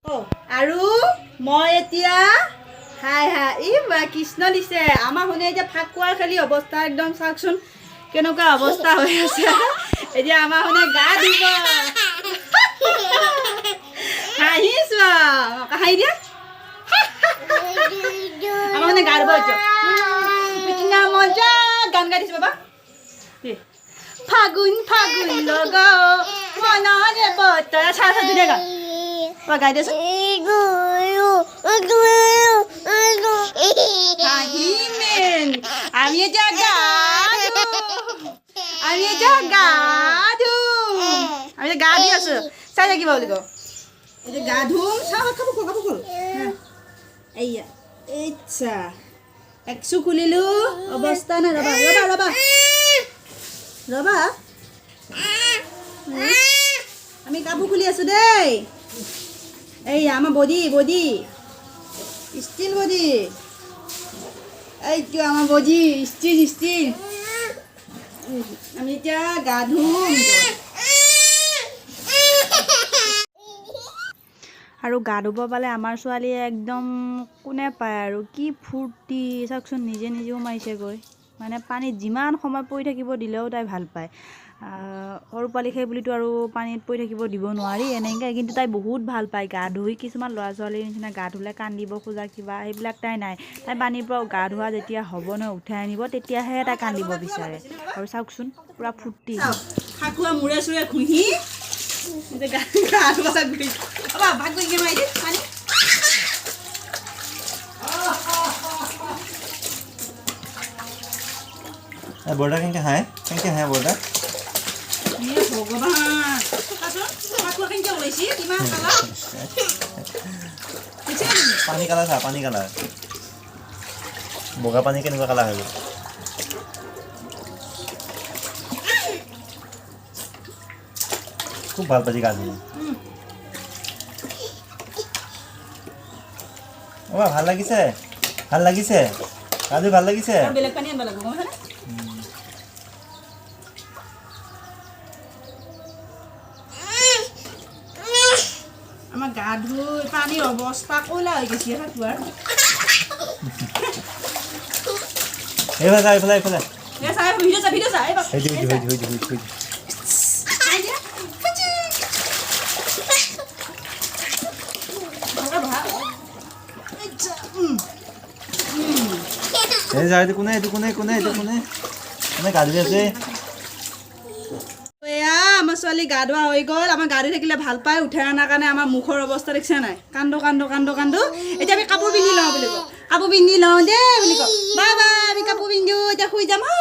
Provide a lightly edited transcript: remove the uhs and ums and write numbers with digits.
আৰু মই এতিয়া হাই হাই ই কৃষ্ণ দিছে আমাৰ শুনে এতিয়া ফাক খোৱাৰ খালি অৱস্থা একদম চাওকচোন কেনেকুৱা অৱস্থা হৈ আছে এতিয়া আমাৰ শুনে গা দিব হাঁহিছো হাঁহি দিয়া আমাৰ শুনে গা দিব এতিয়া মজা গান গাই দিছো বাবা ফাগুন ফাগুন লগ মনৰে বতৰা চাহ চাহ ধুনীয়া গান গাই দিছো আমি এতিয়া গা দি আছো চাই থাকিব বুলি কওঁ এতিয়া গা ধুম চাহ খাব খাব এইয়া ইচ্ছা একচু খুলিলো অৱস্থা নাই ৰবা ৰবা ৰবা ৰবা আমি কাপোৰ খুলি আছো দেই এইয়া আমাৰ বডি ষ্টিল বডি এইটো আমাৰ বডি ষ্টিল আমি এতিয়া গা ধুম আৰু গা ধুব পালে আমাৰ ছোৱালীয়ে একদম কোনে পায় আৰু কি ফূৰ্তি চাওকচোন নিজে নিজেও মাৰিছেগৈ মানে পানীত যিমান সময় পৰি থাকিব দিলেও তাই ভাল পায় সৰু পোৱালি সেই বুলিতো আৰু পানীত পৰি থাকিব দিব নোৱাৰি এনেকৈ কিন্তু তাই বহুত ভাল পায় গা ধুই কিছুমান ল'ৰা ছোৱালীৰ নিচিনা গা ধুলে কান্দিব খোজা কিবা সেইবিলাক তাই নাই তাই পানীৰ পৰা গা ধোৱা যেতিয়া হ'ব ন উঠাই আনিব তেতিয়াহে তাই কান্দিব বিচাৰে আৰু চাওকচোন পূৰা ফূৰ্তি খাকুৱা মূৰে চূৰে ঘঁহি বৰ্ডাৰ কেনেকৈ হাঁহে বৰ্ডাৰ পানী কালাৰ চা পানী কালাৰ বগা পানী কেনেকুৱা কালাৰ হৈ গ'ল খুব ভাল পাইছে গা ধুই ভাল লাগিছে গা ধুই ভাল লাগিছে বেলেগ পানী আনিব লাগিব আমাৰ গা ধুই পানীৰ অৱস্থা ক'লা হৈ গৈছে খাকুৱাৰ এইফালে কোনে গা ধুই আছে আমাৰ ছোৱালী গা ধোৱা হৈ গ'ল আমাৰ গা ধুই থাকিলে ভাল পায় উঠাই অনাৰ কাৰণে আমাৰ মুখৰ অৱস্থা দেখিছে নাই কান্দো এতিয়া আমি কাপোৰ পিন্ধি লওঁ বুলি কওঁ কাপোৰ পিন্ধি লওঁ দেই বুলি কওঁ বাবা আমি কাপোৰ পিন্ধো এতিয়া শুই যাম হা